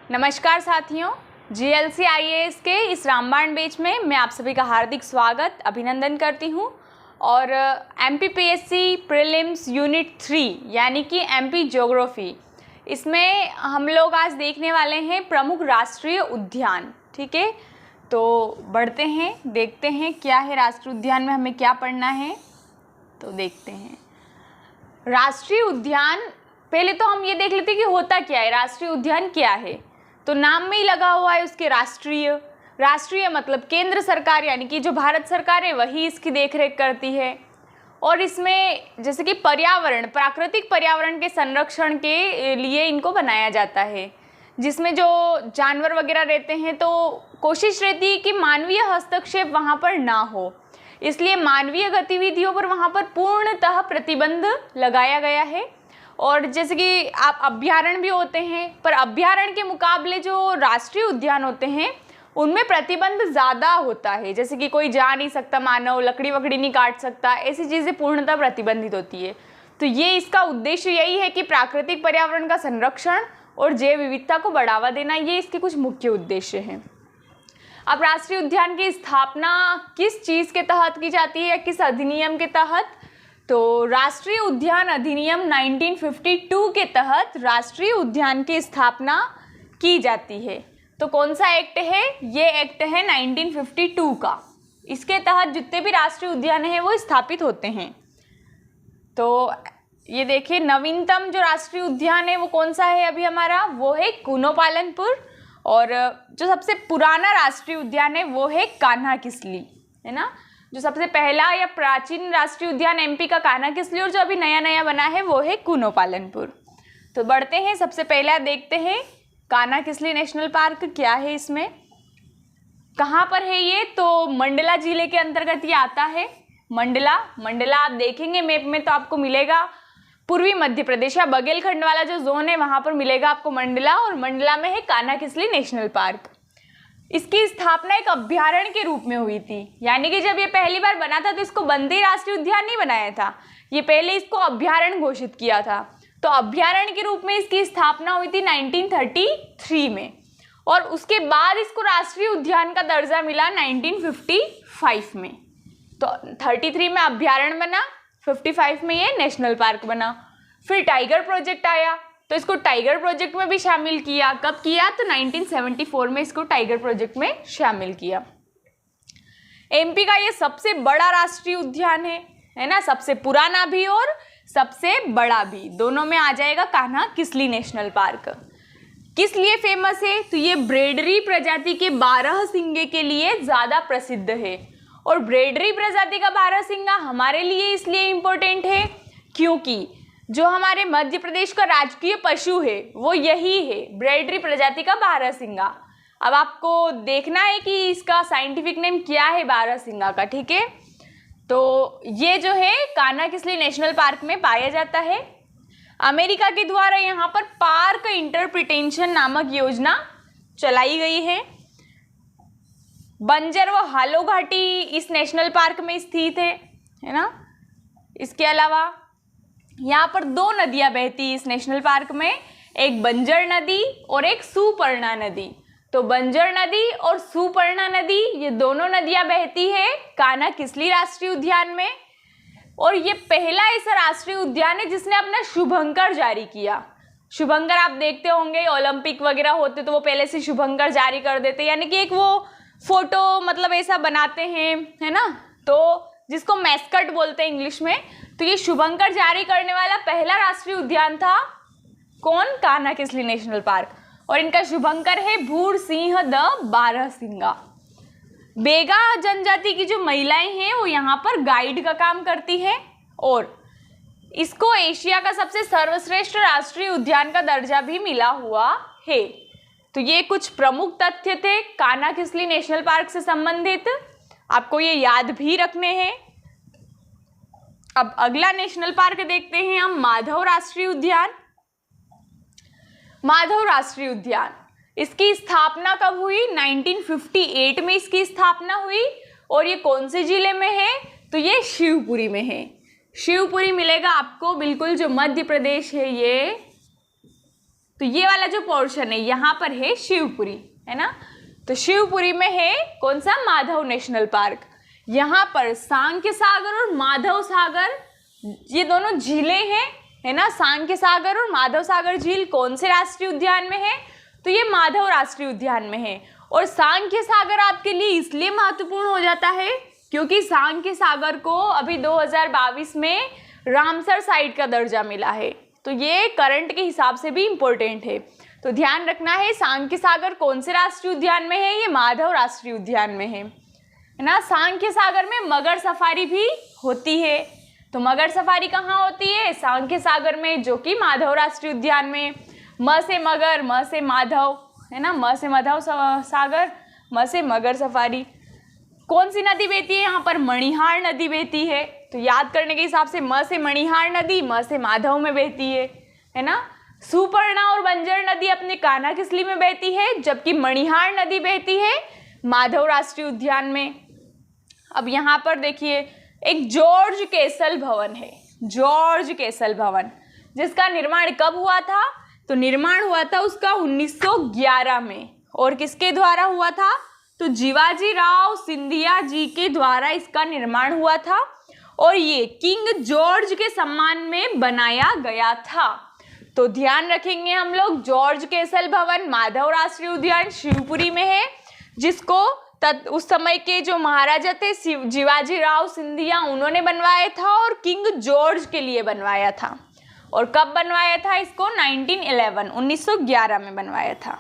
नमस्कार साथियों, GLC IAS के इस रामबाण बैच में मैं आप सभी का हार्दिक स्वागत अभिनंदन करती हूं। और एमपीपीएससी प्रीलिम्स यूनिट 3 यानी कि एमपी ज्योग्राफी, इसमें हम लोग आज देखने वाले हैं प्रमुख राष्ट्रीय उद्यान। ठीक है, तो बढ़ते हैं, देखते हैं क्या है राष्ट्रीय उद्यान में, हमें क्या पढ़ना है। तो देखते हैं राष्ट्रीय उद्यान। पहले तो हम ये देख लेते हैं कि होता क्या है, राष्ट्रीय उद्यान क्या है। तो नाम में ही लगा हुआ है उसके राष्ट्रीय मतलब केंद्र सरकार, यानी कि जो भारत सरकार है वही इसकी देखरेख करती है। और इसमें जैसे कि पर्यावरण, प्राकृतिक पर्यावरण के संरक्षण के लिए इनको बनाया जाता है, जिसमें जो जानवर वगैरह रहते हैं तो कोशिश रहती है कि मानवीय हस्तक्षेप वहाँ पर ना हो, इसलिए मानवीय गतिविधियों पर वहाँ पर पूर्णतः प्रतिबंध लगाया गया है। और जैसे कि आप अभ्यारण्य भी होते हैं, पर अभ्यारण्य के मुकाबले जो राष्ट्रीय उद्यान होते हैं उनमें प्रतिबंध ज़्यादा होता है। जैसे कि कोई जा नहीं सकता, मानव लकड़ी वकड़ी नहीं काट सकता, ऐसी चीज़ें पूर्णतः प्रतिबंधित होती है। तो ये इसका उद्देश्य यही है कि प्राकृतिक पर्यावरण का संरक्षण और जैव विविधता को बढ़ावा देना, ये इसके कुछ मुख्य उद्देश्य हैं। अब राष्ट्रीय उद्यान की स्थापना किस चीज़ के तहत की जाती है या किस अधिनियम के तहत? तो राष्ट्रीय उद्यान अधिनियम 1952 के तहत राष्ट्रीय उद्यान की स्थापना की जाती है। तो कौन सा एक्ट है? ये एक्ट है 1952 का। इसके तहत जितने भी राष्ट्रीय उद्यान हैं वो स्थापित होते हैं। तो ये देखिए, नवीनतम जो राष्ट्रीय उद्यान है वो कौन सा है अभी हमारा? वो है कुनो पालनपुर। और जो सबसे पुराना राष्ट्रीय उद्यान है वो है कान्हा किसली, है ना। जो सबसे पहला या प्राचीन राष्ट्रीय उद्यान एमपी का कान्हा किसली, और जो अभी नया नया बना है वो है कुनो पालनपुर। तो बढ़ते हैं, सबसे पहला देखते हैं कान्हा किसली नेशनल पार्क क्या है, इसमें कहाँ पर है ये? तो मंडला जिले के अंतर्गत ये आता है। मंडला आप देखेंगे मैप में तो आपको मिलेगा पूर्वी मध्य प्रदेश या बघेलखंड वाला जो जोन है वहाँ पर मिलेगा आपको मंडला, और मंडला में है कान्हा किसली नेशनल पार्क। इसकी स्थापना एक अभ्यारण्य के रूप में हुई थी, यानी कि जब ये पहली बार बना था तो इसको बंदे राष्ट्रीय उद्यान नहीं बनाया था, ये पहले इसको अभ्यारण्य घोषित किया था। तो अभ्यारण्य के रूप में इसकी स्थापना हुई थी 1933 में, और उसके बाद इसको राष्ट्रीय उद्यान का दर्जा मिला 1955 में। तो 33 में अभ्यारण्य बना, 55 में ये नेशनल पार्क बना। फिर टाइगर प्रोजेक्ट आया तो इसको टाइगर प्रोजेक्ट में भी शामिल किया। कब किया? तो 1974 में इसको टाइगर प्रोजेक्ट में शामिल किया। एमपी का ये सबसे बड़ा राष्ट्रीय उद्यान है ना, सबसे पुराना भी और सबसे बड़ा भी, दोनों में आ जाएगा कान्हा किसली नेशनल पार्क। किस लिए फेमस है? तो ये ब्रेडरी प्रजाति के बारहसिंगे के लिए ज़्यादा प्रसिद्ध है। और ब्रेडरी प्रजाति का बारहसिंगा हमारे लिए इसलिए इम्पोर्टेंट है क्योंकि जो हमारे मध्य प्रदेश का राजकीय पशु है वो यही है, ब्रेडरी प्रजाति का बारहसिंगा। अब आपको देखना है कि इसका साइंटिफिक नेम क्या है बारहसिंगा का, ठीक है। तो ये जो है कान्हा किसली नेशनल पार्क में पाया जाता है। अमेरिका के द्वारा यहाँ पर पार्क इंटरप्रिटेशन नामक योजना चलाई गई है। बंजर व हालो घाटी इस नेशनल पार्क में स्थित है ना। इसके अलावा यहाँ पर दो नदियाँ बहती इस नेशनल पार्क में, एक बंजर नदी और एक सुपर्णा नदी। तो बंजर नदी और सुपर्णा नदी ये दोनों नदियाँ बहती है कान्हा किसली राष्ट्रीय उद्यान में। और ये पहला ऐसा राष्ट्रीय उद्यान है जिसने अपना शुभंकर जारी किया। शुभंकर आप देखते होंगे, ओलंपिक वगैरह होते तो वो पहले से शुभंकर जारी कर देते, यानी कि एक वो फोटो मतलब ऐसा बनाते हैं, है ना, तो जिसको मैस्कट बोलते हैं इंग्लिश में। तो ये शुभंकर जारी करने वाला पहला राष्ट्रीय उद्यान था कौन? Kanha Kisli national park. और इनका शुभंकर है भूर सिंह द बारहसिंगा। बेगा जनजाति की जो महिलाएं हैं वो यहाँ पर गाइड का काम करती हैं, और इसको एशिया का सबसे सर्वश्रेष्ठ राष्ट्रीय उद्यान का दर्जा भी मिला हुआ है। तो ये कुछ प्रमुख तथ्य थे कान्हा किसली नेशनल पार्क से संबंधित, आपको ये याद भी रखने हैं। अब अगला नेशनल पार्क देखते हैं हम, माधव राष्ट्रीय उद्यान। माधव राष्ट्रीय उद्यान, इसकी स्थापना कब हुई? 1958 में इसकी स्थापना हुई। और ये कौन से जिले में है? तो ये शिवपुरी में है। शिवपुरी मिलेगा आपको बिल्कुल, जो मध्य प्रदेश है ये तो ये वाला जो पोर्शन है यहाँ पर है शिवपुरी, है ना। तो शिवपुरी में है कौन सा, माधव नेशनल पार्क। यहाँ पर सांख्य सागर और माधव सागर, ये दोनों झीलें हैं, है ना। सांख्य सागर और माधव सागर झील कौन से राष्ट्रीय उद्यान में है, तो ये माधव राष्ट्रीय उद्यान में है। और सांख्य सागर आपके लिए इसलिए महत्वपूर्ण हो जाता है क्योंकि सांख्य सागर को अभी 2022 में रामसर साइट का दर्जा मिला है, तो ये करंट के हिसाब से भी इम्पोर्टेंट है। तो ध्यान रखना है, सांख्य सागर कौन से राष्ट्रीय उद्यान में है, ये माधव राष्ट्रीय उद्यान में है ना। सांख्य सागर में मगर सफारी भी होती है। तो मगर सफारी कहाँ होती है, सांख्य सागर में, जो कि माधव राष्ट्रीय उद्यान में। म से मगर, म से माधव, है ना, म से माधव सागर, म से मगर सफारी। कौन सी नदी बहती है यहाँ पर, मणिहार नदी बहती है। तो याद करने के हिसाब से म से मणिहार नदी, म से माधव में बहती है ना। सुपर्णा और बंजर नदी अपने कान्हाकिसली में बहती है, जबकि मणिहार नदी बहती है माधव राष्ट्रीय उद्यान में। अब यहाँ पर देखिए एक जॉर्ज कैसल भवन है, जॉर्ज कैसल भवन, जिसका निर्माण कब हुआ था, तो निर्माण हुआ था उसका 1911 में। और किसके द्वारा हुआ था, तो जीवाजी राव सिंधिया जी के द्वारा इसका निर्माण हुआ था और ये किंग जॉर्ज के सम्मान में बनाया गया था। तो ध्यान रखेंगे हम लोग, जॉर्ज कैसल भवन माधव राष्ट्रीय उद्यान शिवपुरी में है, जिसको उस समय के जो महाराजा थे जीवाजी राव सिंधिया, उन्होंने बनवाया था और किंग जॉर्ज के लिए बनवाया था। और कब बनवाया था इसको, 1911 में बनवाया था।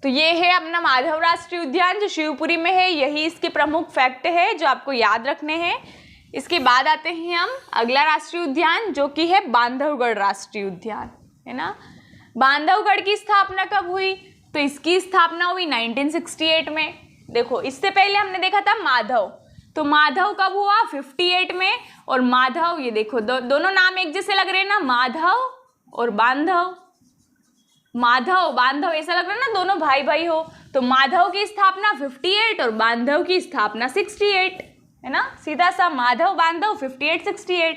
तो ये है अपना माधव राष्ट्रीय उद्यान जो शिवपुरी में है, यही इसके प्रमुख फैक्ट है जो आपको याद रखने हैं। इसके बाद आते हैं हम अगला राष्ट्रीय उद्यान, जो कि है बांधवगढ़ राष्ट्रीय उद्यान, है ना। बांधवगढ़ की स्थापना कब हुई, तो इसकी स्थापना हुई 1968 में। देखो इससे पहले हमने देखा था माधव, तो माधव कब हुआ, 58 में। और माधव, ये देखो दोनों नाम एक जैसे लग रहे हैं ना, माधव और बांधव, माधव बांधव ऐसा लग रहा है ना, दोनों भाई भाई हो। तो माधव की स्थापना 58 और बांधव की स्थापना 68, है ना, सीधा सा माधव बांधव 58-68।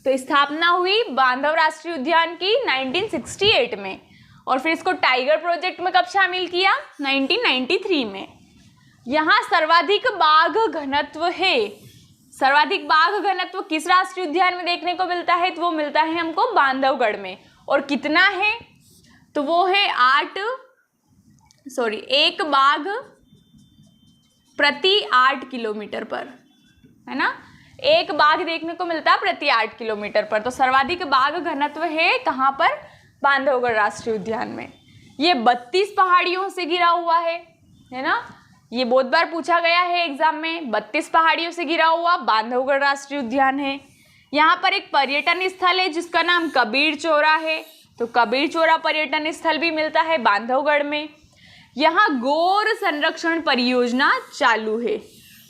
तो स्थापना हुई बांधव राष्ट्रीय उद्यान की 1968 में। और फिर इसको टाइगर प्रोजेक्ट में कब शामिल किया, 1993 में। यहाँ सर्वाधिक बाघ घनत्व है। सर्वाधिक बाघ घनत्व किस राष्ट्रीय उद्यान में देखने को मिलता है, तो वो मिलता है हमको बांधवगढ़ में। और कितना है, तो वो है 1 बाघ प्रति 8 किलोमीटर पर, है ना। 1 बाघ देखने को मिलता है प्रति 8 किलोमीटर पर। तो सर्वाधिक बाघ घनत्व है कहाँ पर, बांधवगढ़ राष्ट्रीय उद्यान में। ये 32 पहाड़ियों से घिरा हुआ है ना। ये बहुत बार पूछा गया है एग्जाम में, 32 पहाड़ियों से घिरा हुआ बांधवगढ़ राष्ट्रीय उद्यान है। यहाँ पर एक पर्यटन स्थल है जिसका नाम कबीर चौरा है। तो कबीर चौरा पर्यटन स्थल भी मिलता है बांधवगढ़ में। यहाँ गौर संरक्षण परियोजना चालू है।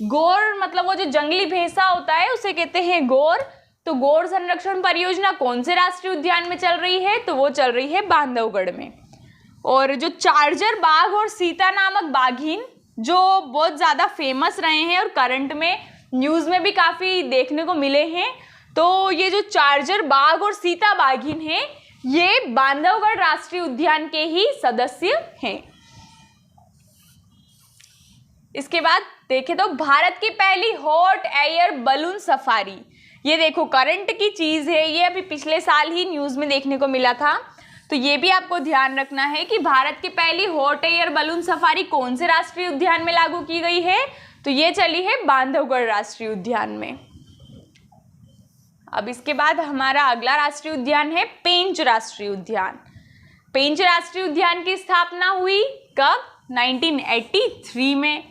गौर मतलब वो जो जंगली भैंसा होता है उसे कहते हैं गौर। तो गौर संरक्षण परियोजना कौन से राष्ट्रीय उद्यान में चल रही है, तो वो चल रही है बांधवगढ़ में। और जो चार्जर बाघ और सीता नामक बाघिन जो बहुत ज़्यादा फेमस रहे हैं और करंट में न्यूज़ में भी काफ़ी देखने को मिले हैं, तो ये जो चार्जर बाघ और सीता बाघिन है, ये बांधवगढ़ राष्ट्रीय उद्यान के ही सदस्य हैं। इसके बाद देखें तो भारत की पहली हॉट एयर बलून सफारी, ये देखो करंट की चीज़ है, ये अभी पिछले साल ही न्यूज़ में देखने को मिला था। तो ये भी आपको ध्यान रखना है कि भारत की पहली हॉट एयर बलून सफारी कौन से राष्ट्रीय उद्यान में लागू की गई है, तो ये चली है बांधवगढ़ राष्ट्रीय उद्यान में। अब इसके बाद हमारा अगला राष्ट्रीय उद्यान है पेंच राष्ट्रीय उद्यान। पेंच राष्ट्रीय उद्यान की स्थापना हुई कब, 1983 में।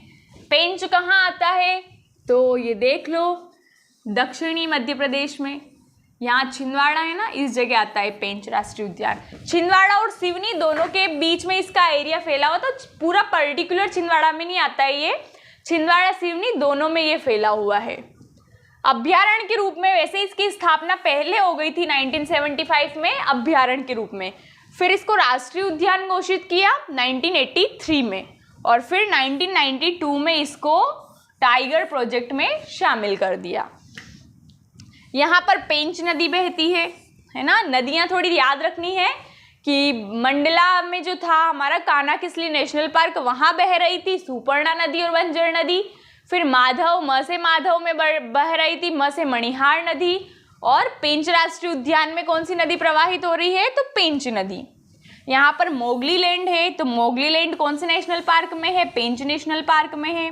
पेंच कहाँ आता है, तो ये देख लो दक्षिणी मध्य प्रदेश में, यहाँ छिंदवाड़ा है ना, इस जगह आता है पेंच राष्ट्रीय उद्यान। छिंदवाड़ा और सिवनी दोनों के बीच में इसका एरिया फैला हुआ, तो पूरा पर्टिकुलर छिंदवाड़ा में नहीं आता है ये, छिंदवाड़ा सिवनी दोनों में ये फैला हुआ है। अभ्यारण्य के रूप में वैसे इसकी स्थापना पहले हो गई थी 1975 में अभ्यारण्य के रूप में, फिर इसको राष्ट्रीय उद्यान घोषित किया 1983 में, और फिर 1992 में इसको टाइगर प्रोजेक्ट में शामिल कर दिया। यहाँ पर पेंच नदी बहती है ना। नदियाँ थोड़ी याद रखनी है कि मंडला में जो था हमारा कान्हा किसली नेशनल पार्क, वहाँ बह रही थी सुपर्णा नदी और बंजर नदी। फिर माधव, म से माधव में बह रही थी म से मणिहार नदी। और पेंच राष्ट्रीय उद्यान में कौन सी नदी प्रवाहित हो रही है, तो पेंच नदी। यहाँ पर मोगली लैंड है, तो मोगली लैंड कौन से नेशनल पार्क में है, पेंच नेशनल पार्क में है।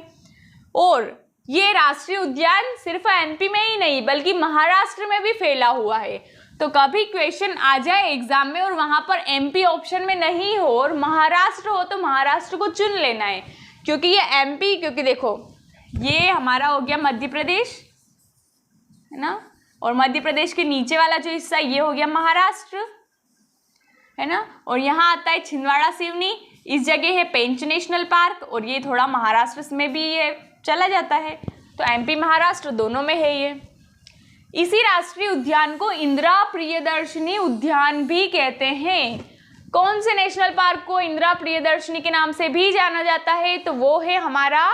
और ये राष्ट्रीय उद्यान सिर्फ एमपी में ही नहीं बल्कि महाराष्ट्र में भी फैला हुआ है। तो कभी क्वेश्चन आ जाए एग्जाम में और वहां पर एमपी ऑप्शन में नहीं हो और महाराष्ट्र हो तो महाराष्ट्र को चुन लेना है, क्योंकि ये एमपी, क्योंकि देखो ये हमारा हो गया मध्य प्रदेश, है ना, और मध्य प्रदेश के नीचे वाला जो हिस्सा ये हो गया महाराष्ट्र, है ना, और यहाँ आता है छिंदवाड़ा सिवनी, इस जगह है पेंच नेशनल पार्क, और ये थोड़ा महाराष्ट्र में भी ये चला जाता है, तो एमपी महाराष्ट्र दोनों में है ये। इसी राष्ट्रीय उद्यान को इंदिरा प्रियदर्शनी उद्यान भी कहते हैं। कौन से नेशनल पार्क को इंदिरा प्रियदर्शनी के नाम से भी जाना जाता है, तो वो है हमारा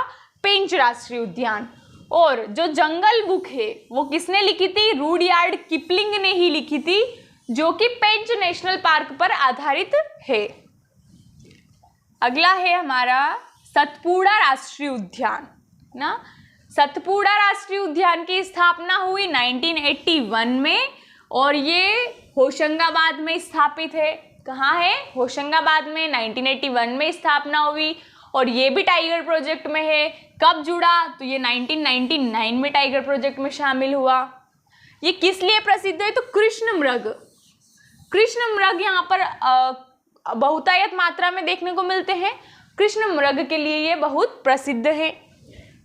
पेंच राष्ट्रीय उद्यान। और जो जंगल बुक है वो किसने लिखी थी, रुडयार्ड किपलिंग ने ही लिखी थी, जो कि पेंच नेशनल पार्क पर आधारित है। अगला है हमारा सतपुड़ा राष्ट्रीय उद्यान ना। सतपुड़ा राष्ट्रीय उद्यान की स्थापना हुई 1981 में और ये होशंगाबाद में स्थापित है। कहाँ है, होशंगाबाद में 1981 में स्थापना हुई और ये भी टाइगर प्रोजेक्ट में है। कब जुड़ा, तो ये 1999 में टाइगर प्रोजेक्ट में शामिल हुआ। ये किस लिए प्रसिद्ध है, तो कृष्ण मृग। कृष्ण मृग यहाँ पर बहुतायत मात्रा में देखने को मिलते हैं। कृष्ण मृग के लिए ये बहुत प्रसिद्ध है।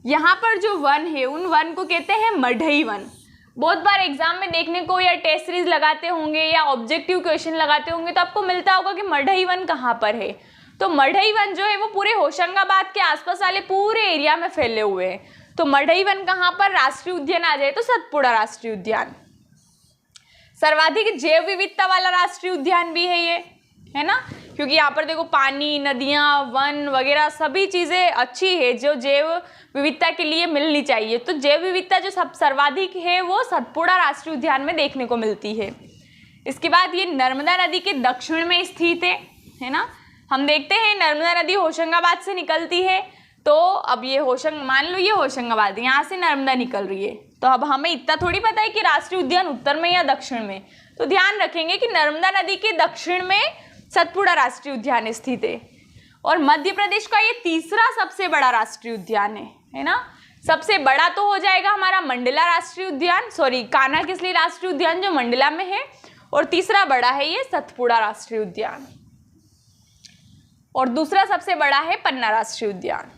यहाँ पर जो वन है उन वन को कहते हैं मढ़ई वन। बहुत बार एग्जाम में देखने को या टेस्ट सीरीज लगाते होंगे या ऑब्जेक्टिव क्वेश्चन लगाते होंगे तो आपको मिलता होगा कि मढ़ई वन कहाँ पर है। तो मढ़ई वन जो है वो पूरे होशंगाबाद के आसपास वाले पूरे एरिया में फैले हुए हैं। तो मढ़ई वन कहाँ पर, राष्ट्रीय उद्यान आ जाए तो सतपुड़ा राष्ट्रीय उद्यान। सर्वाधिक जैव विविधता वाला राष्ट्रीय उद्यान भी है ये, है ना, क्योंकि यहाँ पर देखो पानी, नदियाँ, वन वगैरह सभी चीज़ें अच्छी है जो जैव विविधता के लिए मिलनी चाहिए। तो जैव विविधता जो सब सर्वाधिक है वो सतपुड़ा राष्ट्रीय उद्यान में देखने को मिलती है। इसके बाद ये नर्मदा नदी के दक्षिण में स्थित है ना। हम देखते हैं नर्मदा नदी होशंगाबाद से निकलती है, तो अब ये मान लो ये होशंगाबाद, यहाँ से नर्मदा निकल रही है, तो अब हमें इतना थोड़ी पता है कि राष्ट्रीय उद्यान उत्तर में या दक्षिण में, तो ध्यान रखेंगे कि नर्मदा नदी के दक्षिण में सतपुड़ा राष्ट्रीय उद्यान स्थित है। और मध्य प्रदेश का ये तीसरा सबसे बड़ा राष्ट्रीय उद्यान है ना। सबसे बड़ा तो हो जाएगा हमारा मंडला राष्ट्रीय उद्यान, कान्हा किसली राष्ट्रीय उद्यान जो मंडला में है, और तीसरा बड़ा है ये सतपुड़ा राष्ट्रीय उद्यान, और दूसरा सबसे बड़ा है पन्ना राष्ट्रीय उद्यान,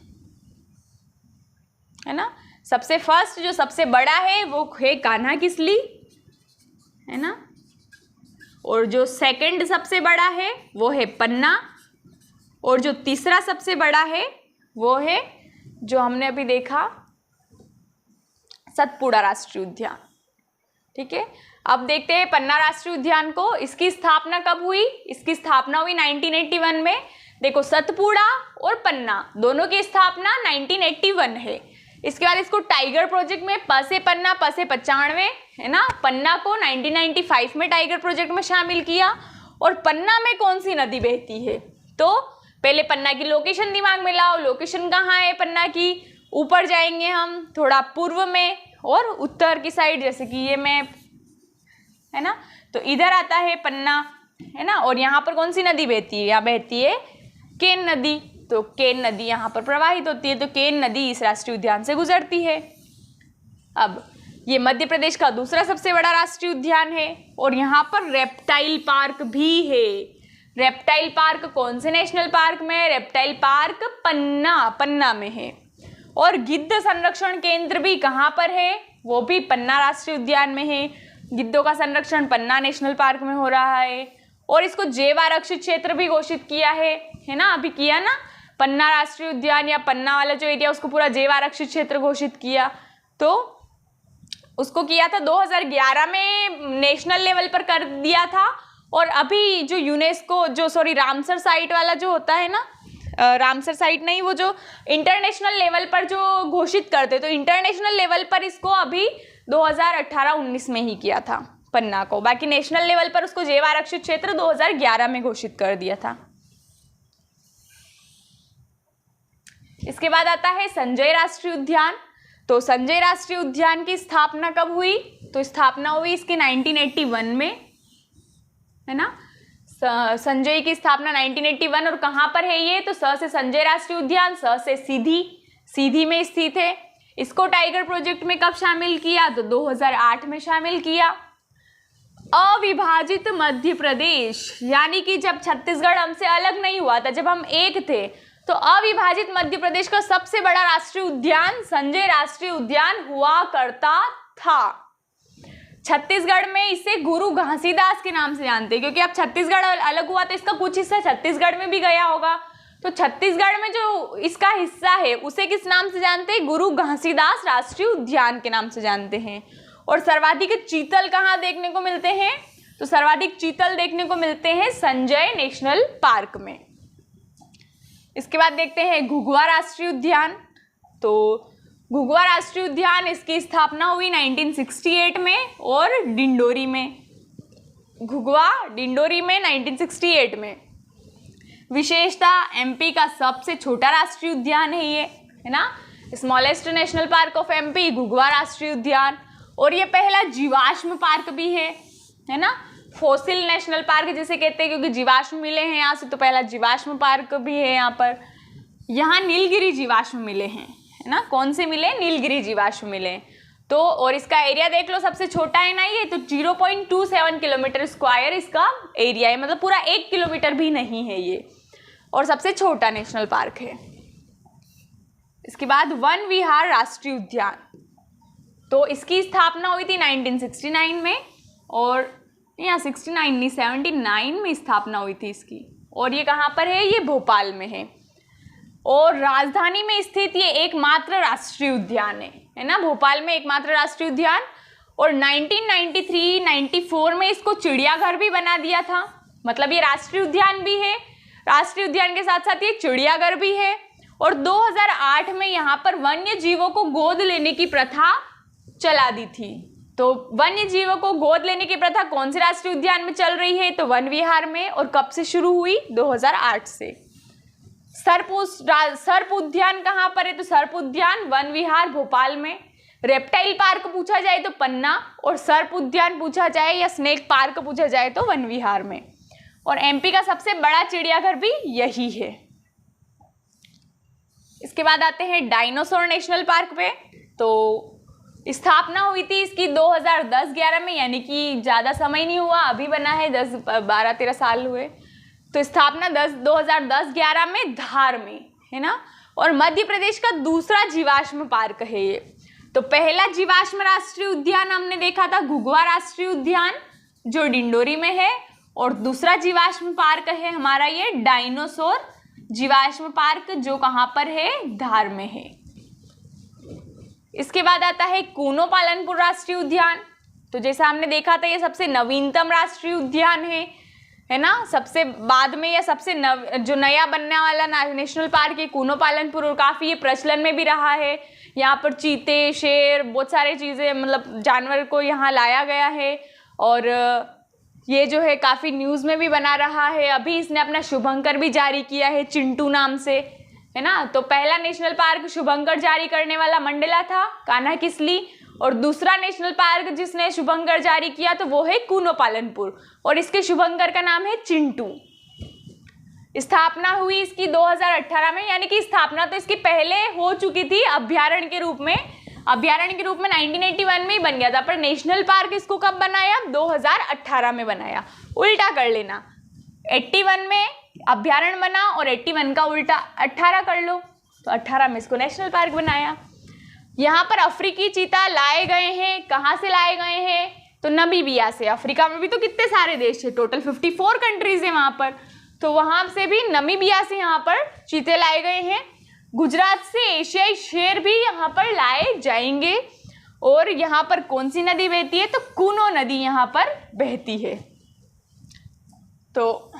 है ना। सबसे फर्स्ट जो सबसे बड़ा है वो है कान्हा किसली, है ना, और जो सेकंड सबसे बड़ा है वो है पन्ना, और जो तीसरा सबसे बड़ा है वो है जो हमने अभी देखा सतपुड़ा राष्ट्रीय उद्यान। ठीक है, अब देखते हैं पन्ना राष्ट्रीय उद्यान को। इसकी स्थापना कब हुई, इसकी स्थापना हुई 1981 में। देखो सतपुड़ा और पन्ना दोनों की स्थापना 1981 है। इसके बाद इसको टाइगर प्रोजेक्ट में प से पन्ना, प से 95, है ना। पन्ना को 1995 में टाइगर प्रोजेक्ट में शामिल किया। और पन्ना में कौन सी नदी बहती है, तो पहले पन्ना की लोकेशन दिमाग में लाओ। लोकेशन कहाँ है पन्ना की, ऊपर जाएंगे हम थोड़ा पूर्व में और उत्तर की साइड, जैसे कि ये मैप है ना, तो इधर आता है पन्ना, है ना। और यहाँ पर कौन सी नदी बहती है, यहाँ बहती है केन नदी। तो केन नदी यहाँ पर प्रवाहित होती है, तो केन नदी इस राष्ट्रीय उद्यान से गुजरती है। अब ये मध्य प्रदेश का दूसरा सबसे बड़ा राष्ट्रीय उद्यान है और यहाँ पर रेप्टाइल पार्क भी है। रेप्टाइल पार्क कौन से नेशनल पार्क में है, रेप्टाइल पार्क पन्ना में है। और गिद्ध संरक्षण केंद्र भी कहाँ पर है, वो भी पन्ना राष्ट्रीय उद्यान में है। गिद्धों का संरक्षण पन्ना नेशनल पार्क में हो रहा है। और इसको जैव आरक्षित क्षेत्र भी घोषित किया है ना, अभी किया ना, पन्ना राष्ट्रीय उद्यान या पन्ना वाला जो एरिया उसको पूरा जैव आरक्षित क्षेत्र घोषित किया। तो उसको किया था 2011 में नेशनल लेवल पर कर दिया था। और अभी जो यूनेस्को रामसर साइट वाला जो होता है ना, रामसर साइट नहीं, वो जो इंटरनेशनल लेवल पर जो घोषित करते, तो इंटरनेशनल लेवल पर इसको अभी 2018-19 में ही किया था पन्ना को। बाकी नेशनल लेवल पर उसको जैव आरक्षित क्षेत्र 2011 में घोषित कर दिया था। इसके बाद आता है संजय राष्ट्रीय उद्यान। तो संजय राष्ट्रीय उद्यान की स्थापना कब हुई? तो स्थापना हुई इसकी 1981 में, है ना। संजय की स्थापना 1981। और कहाँ पर है ये? तो स से संजय राष्ट्रीय उद्यान, स से सीधी में स्थित है। इसको टाइगर प्रोजेक्ट में कब शामिल किया? तो 2008 में शामिल किया। अविभाजित मध्य प्रदेश, यानी कि जब छत्तीसगढ़ हमसे अलग नहीं हुआ था, जब हम एक थे, तो अविभाजित मध्य प्रदेश का सबसे बड़ा राष्ट्रीय उद्यान संजय राष्ट्रीय उद्यान हुआ करता था। छत्तीसगढ़ में इसे गुरु घासीदास के नाम से जानते हैं, क्योंकि अब छत्तीसगढ़ अलग हुआ तो इसका कुछ हिस्सा छत्तीसगढ़ में भी गया होगा। तो छत्तीसगढ़ में जो इसका हिस्सा है उसे किस नाम से जानते हैं? गुरु घासीदास राष्ट्रीय उद्यान के नाम से जानते हैं। और सर्वाधिक चीतल कहाँ देखने को मिलते हैं? तो सर्वाधिक चीतल देखने को मिलते हैं संजय नेशनल पार्क में। इसके बाद देखते हैं घुघुआ राष्ट्रीय उद्यान। तो घुघुआ राष्ट्रीय उद्यान, इसकी स्थापना हुई 1968 में और डिंडोरी में। घुघुआ डिंडोरी में 1968 में। विशेषता एमपी का सबसे छोटा राष्ट्रीय उद्यान है ये, है ना। Smallest national park of MP Ghughua राष्ट्रीय उद्यान। और ये पहला जीवाश्म पार्क भी है ना। फॉसिल नेशनल पार्क जिसे कहते हैं, क्योंकि जीवाश्म मिले हैं यहाँ से, तो पहला जीवाश्म पार्क भी है यहाँ पर। यहाँ नीलगिरी जीवाश्म मिले हैं, है ना। कौन से मिले? नीलगिरी जीवाश्म मिले। तो और इसका एरिया देख लो, सबसे छोटा है ना ये, तो 0.27 किलोमीटर स्क्वायर इसका एरिया है, मतलब पूरा 1 किलोमीटर भी नहीं है ये, और सबसे छोटा नेशनल पार्क है। इसके बाद वन विहार राष्ट्रीय उद्यान। तो इसकी स्थापना हुई थी 1969 में, और यहाँ 69 नहीं 79 में स्थापना हुई थी इसकी। और ये कहाँ पर है? ये भोपाल में है। और राजधानी में स्थित ये एकमात्र राष्ट्रीय उद्यान है ना, भोपाल में एकमात्र राष्ट्रीय उद्यान। और 1993-94 में इसको चिड़ियाघर भी बना दिया था, मतलब ये राष्ट्रीय उद्यान भी है, राष्ट्रीय उद्यान के साथ साथ ये चिड़ियाघर भी है। और 2008 में यहाँ पर वन्य जीवों को गोद लेने की प्रथा चला दी थी। तो वन्य जीवों को गोद लेने की प्रथा कौन से राष्ट्रीय उद्यान में चल रही है? तो वन विहार में। और कब से शुरू हुई? 2008 से। सर्प उद्यान कहाँ पर है? तो सर्प उद्यान वन विहार भोपाल में। रेप्टाइल पार्क पूछा जाए तो पन्ना, और सर्प उद्यान पूछा जाए या स्नेक पार्क पूछा जाए तो वन विहार में। और एमपी का सबसे बड़ा चिड़ियाघर भी यही है। इसके बाद आते हैं डायनासोर नेशनल पार्क पे। तो स्थापना हुई थी इसकी 2010-11 में, यानी कि ज़्यादा समय नहीं हुआ, अभी बना है, 12-13 साल हुए। तो स्थापना 2010-11 में धार में, है ना। और मध्य प्रदेश का दूसरा जीवाश्म पार्क है ये। तो पहला जीवाश्म राष्ट्रीय उद्यान हमने देखा था घुघुआ राष्ट्रीय उद्यान, जो डिंडोरी में है। और दूसरा जीवाश्म पार्क है हमारा ये डायनासोर जीवाश्म पार्क, जो कहाँ पर है? धार में है। इसके बाद आता है कूनो पालनपुर राष्ट्रीय उद्यान। तो जैसा हमने देखा था ये सबसे नवीनतम राष्ट्रीय उद्यान है ना। सबसे बाद में या सबसे जो नया बनने वाला नेशनल पार्क है कूनो पालनपुर, और काफ़ी ये प्रचलन में भी रहा है। यहाँ पर चीते, शेर, बहुत सारे चीज़ें, मतलब जानवर को यहाँ लाया गया है। और ये जो है काफ़ी न्यूज़ में भी बना रहा है। अभी इसने अपना शुभंकर भी जारी किया है चिंटू नाम से, है ना। तो पहला नेशनल पार्क शुभंकर जारी करने वाला मंडला था, कान्हा किसली। और दूसरा नेशनल पार्क जिसने शुभंकर जारी किया तो वो है कूनो पालनपुर, और इसके शुभंकर का नाम है चिंटू। स्थापना हुई इसकी 2018 में, यानी कि स्थापना तो इसकी पहले हो चुकी थी अभ्यारण्य के रूप में। अभ्यारण्य के रूप में 1981 में ही बन गया था, पर नेशनल पार्क इसको कब बनाया? 2018 में बनाया। उल्टा कर लेना, 81 में अभ्यारण्य बना और 81 का उल्टा 18 कर लो, तो 18 में इसको नेशनल पार्क बनाया। यहाँ पर अफ्रीकी चीता लाए गए हैं। कहाँ से लाए गए हैं? तो नमीबिया से। अफ्रीका में भी तो कितने सारे देश है, टोटल 54 कंट्रीज है वहाँ पर, तो वहाँ से भी नमीबिया से यहाँ पर चीते लाए गए हैं। गुजरात से एशियाई शेर भी यहाँ पर लाए जाएंगे। और यहाँ पर कौन सी नदी बहती है? तो कूनो नदी यहाँ पर बहती है। तो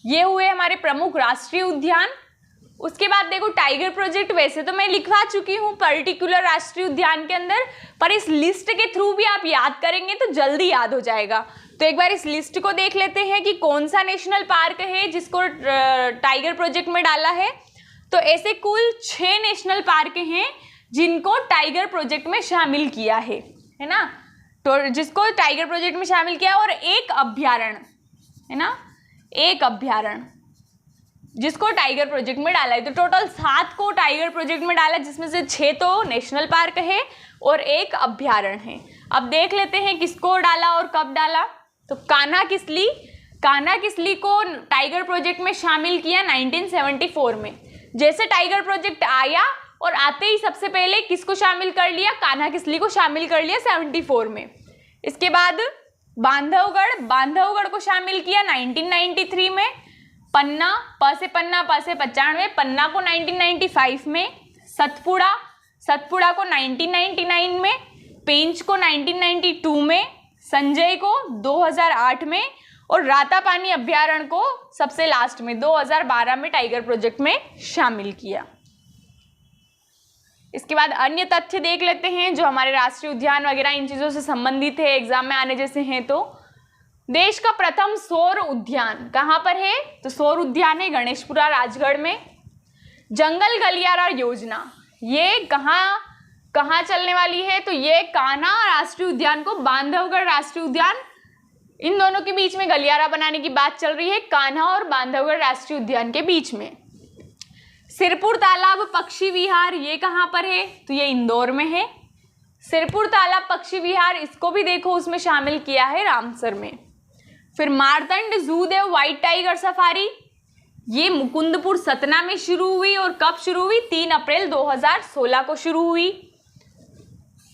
ये हुए हमारे प्रमुख राष्ट्रीय उद्यान। उसके बाद देखो टाइगर प्रोजेक्ट वैसे तो मैं लिखवा चुकी हूँ पर्टिकुलर राष्ट्रीय उद्यान के अंदर, पर इस लिस्ट के थ्रू भी आप याद करेंगे तो जल्दी याद हो जाएगा। तो एक बार इस लिस्ट को देख लेते हैं कि कौन सा नेशनल पार्क है जिसको टाइगर प्रोजेक्ट में डाला है। तो ऐसे कुल 6 नेशनल पार्क हैं जिनको टाइगर प्रोजेक्ट में शामिल किया है ना, तो जिसको टाइगर प्रोजेक्ट में शामिल किया, और एक अभ्यारण्य है ना, एक अभ्यारण्य जिसको टाइगर प्रोजेक्ट में डाला है। तो टोटल 7 को टाइगर प्रोजेक्ट में डाला, जिसमें से 6 तो नेशनल पार्क है और एक अभ्यारण्य है। अब देख लेते हैं किसको डाला और कब डाला। तो कान्हा किसली को टाइगर प्रोजेक्ट में शामिल किया 1974 में। जैसे टाइगर प्रोजेक्ट आया और आते ही सबसे पहले किसको शामिल कर लिया, कान्हा किसली को शामिल कर लिया 74 में। इसके बाद बांधवगढ़ को शामिल किया 1993 में। पन्ना प से 95, पन्ना को 1995 में। सतपुड़ा को 1999 में। पेंच को 1992 में। संजय को 2008 में और रातापानी अभ्यारण्य को सबसे लास्ट में 2012 में टाइगर प्रोजेक्ट में शामिल किया। इसके बाद अन्य तथ्य देख लेते हैं जो हमारे राष्ट्रीय उद्यान वगैरह इन चीज़ों से संबंधित है, एग्जाम में आने जैसे हैं। तो देश का प्रथम सौर उद्यान कहाँ पर है, तो सौर उद्यान है गणेशपुरा राजगढ़ में। जंगल गलियारा योजना ये कहाँ चलने वाली है, तो ये कान्हा राष्ट्रीय उद्यान को बांधवगढ़ राष्ट्रीय उद्यान, इन दोनों के बीच में गलियारा बनाने की बात चल रही है, कान्हा और बांधवगढ़ राष्ट्रीय उद्यान के बीच में। सिरपुर तालाब पक्षी विहार ये कहाँ पर है, तो ये इंदौर में है। सिरपुर तालाब पक्षी विहार इसको भी देखो उसमें शामिल किया है रामसर में। फिर Martand Judev white tiger safari ये मुकुंदपुर सतना में शुरू हुई, और कब शुरू हुई, 3 अप्रैल 2016 को शुरू हुई।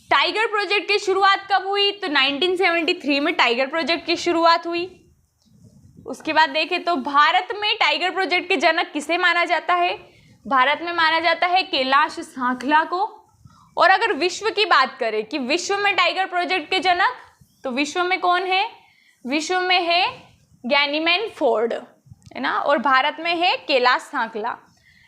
टाइगर प्रोजेक्ट की शुरुआत कब हुई, तो 1973 में टाइगर प्रोजेक्ट की शुरुआत हुई। उसके बाद देखें तो भारत में टाइगर प्रोजेक्ट के जनक किसे माना जाता है, भारत में माना जाता है कैलाश सांखला को। और अगर विश्व की बात करें कि विश्व में टाइगर प्रोजेक्ट के जनक, तो विश्व में कौन है, विश्व में है गैनीमैन फोर्ड है ना, और भारत में है कैलाश सांखला।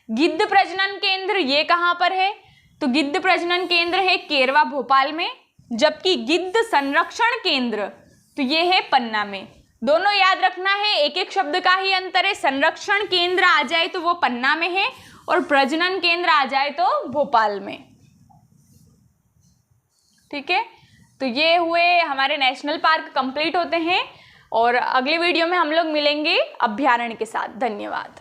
गिद्ध प्रजनन केंद्र ये कहाँ पर है, तो गिद्ध प्रजनन केंद्र है केरवा भोपाल में, जबकि गिद्ध संरक्षण केंद्र तो ये है पन्ना में। दोनों याद रखना है, एक एक शब्द का ही अंतर है। संरक्षण केंद्र आ जाए तो वो पन्ना में है और प्रजनन केंद्र आ जाए तो भोपाल में। ठीक है, तो ये हुए हमारे नेशनल पार्क कंप्लीट होते हैं, और अगले वीडियो में हम लोग मिलेंगे अभ्यारण्य के साथ। धन्यवाद।